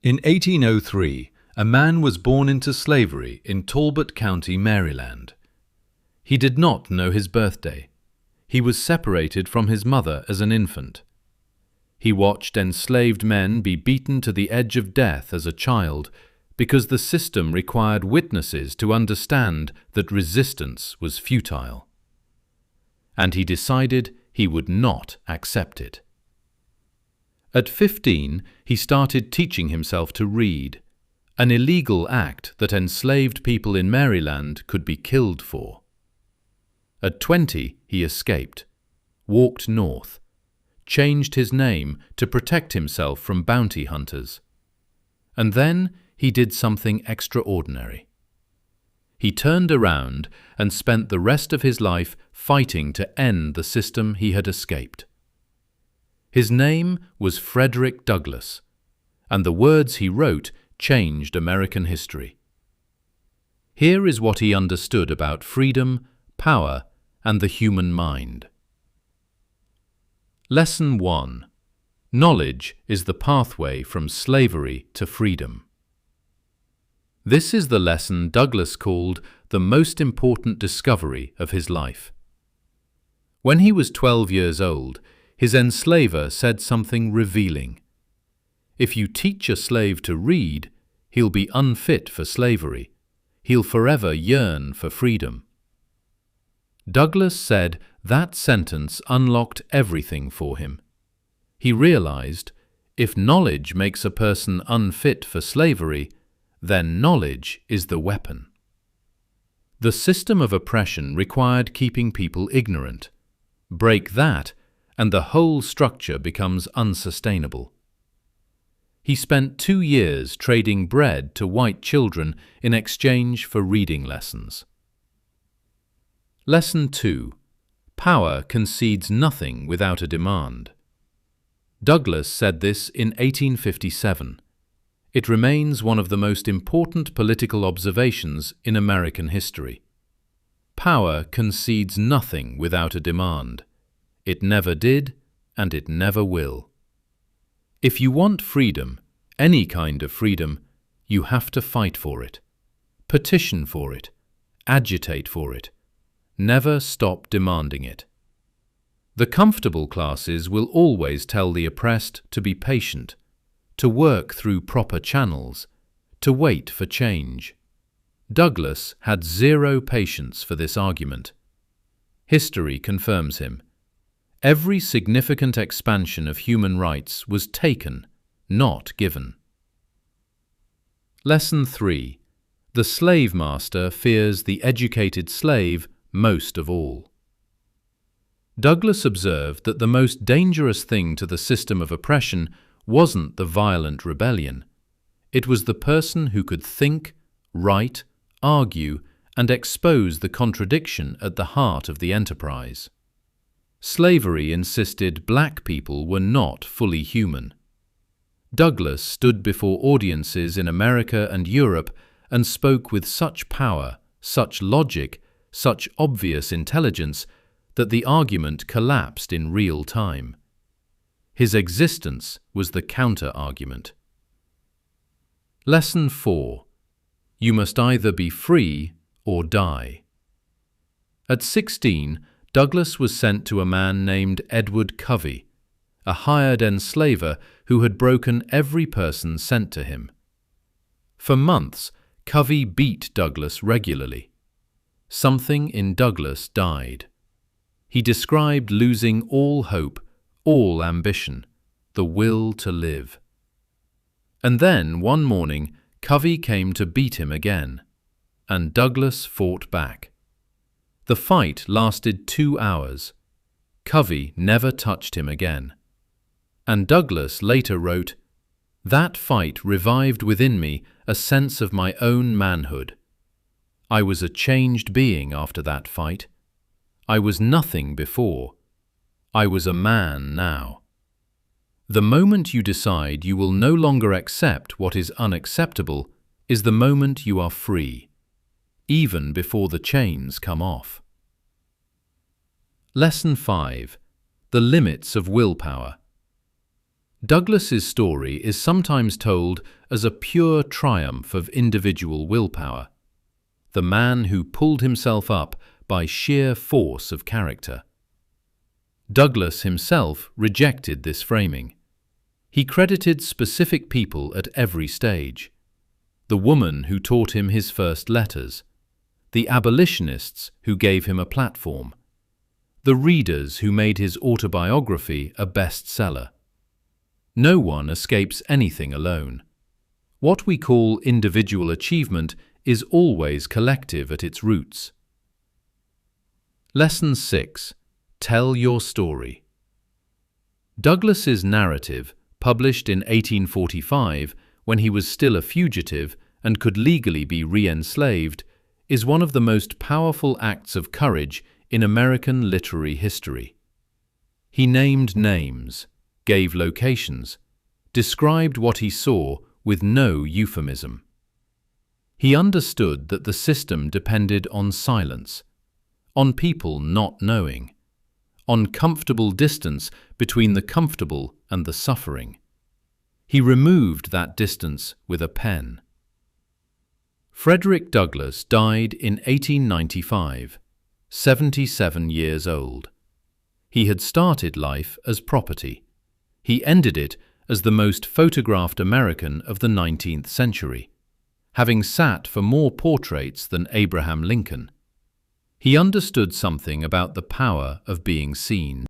In 1803, a man was born into slavery in Talbot County, Maryland. He did not know his birthday. He was separated from his mother as an infant. He watched enslaved men be beaten to the edge of death as a child because the system required witnesses to understand that resistance was futile. And he decided he would not accept it. At 15, he started teaching himself to read, an illegal act that enslaved people in Maryland could be killed for. At 20, he escaped, walked north, changed his name to protect himself from bounty hunters. And then he did something extraordinary. He turned around and spent the rest of his life fighting to end the system he had escaped. His name was Frederick Douglass, and the words he wrote changed American history. Here is what he understood about freedom, power, and the human mind. Lesson 1. Knowledge is the pathway from slavery to freedom. This is the lesson Douglass called the most important discovery of his life. When he was 12 years old, his enslaver said something revealing. If you teach a slave to read, he'll be unfit for slavery. He'll forever yearn for freedom. Douglass said that sentence unlocked everything for him. He realized, if knowledge makes a person unfit for slavery, then knowledge is the weapon. The system of oppression required keeping people ignorant. Break that, and the whole structure becomes unsustainable. He spent 2 years trading bread to white children in exchange for reading lessons. Lesson 2. Power concedes nothing without a demand. Douglass said this in 1857. It remains one of the most important political observations in American history. Power concedes nothing without a demand. It never did, and it never will. If you want freedom, any kind of freedom, you have to fight for it, petition for it, agitate for it. Never stop demanding it. The comfortable classes will always tell the oppressed to be patient, to work through proper channels, to wait for change. Douglass had zero patience for this argument. History confirms him. Every significant expansion of human rights was taken, not given. Lesson 3. The slave master fears the educated slave most of all. Douglass observed that the most dangerous thing to the system of oppression wasn't the violent rebellion. It was the person who could think, write, argue, and expose the contradiction at the heart of the enterprise. Slavery insisted black people were not fully human. Douglass stood before audiences in America and Europe and spoke with such power, such logic, such obvious intelligence that the argument collapsed in real time. His existence was the counter-argument. Lesson 4. You must either be free or die. At 16, Douglass was sent to a man named Edward Covey, a hired enslaver who had broken every person sent to him. For months, Covey beat Douglass regularly. Something in Douglass died. He described losing all hope, all ambition, the will to live. And then, one morning, Covey came to beat him again, and Douglass fought back. The fight lasted 2 hours. Covey never touched him again. And Douglass later wrote, "That fight revived within me a sense of my own manhood. I was a changed being after that fight. I was nothing before. I was a man now." The moment you decide you will no longer accept what is unacceptable is the moment you are free, even before the chains come off. Lesson 5. The limits of willpower. Douglass's story is sometimes told as a pure triumph of individual willpower, the man who pulled himself up by sheer force of character. Douglass himself rejected this framing. He credited specific people at every stage: the woman who taught him his first letters, the abolitionists who gave him a platform, the readers who made his autobiography a bestseller. No one escapes anything alone. What we call individual achievement is always collective at its roots. Lesson 6. Tell your story. Douglass's narrative, published in 1845, when he was still a fugitive and could legally be re-enslaved, is one of the most powerful acts of courage in American literary history. He named names, gave locations, described what he saw with no euphemism. He understood that the system depended on silence, on people not knowing, on comfortable distance between the comfortable and the suffering. He removed that distance with a pen. Frederick Douglass died in 1895, 77 years old. He had started life as property. He ended it as the most photographed American of the 19th century, having sat for more portraits than Abraham Lincoln. He understood something about the power of being seen.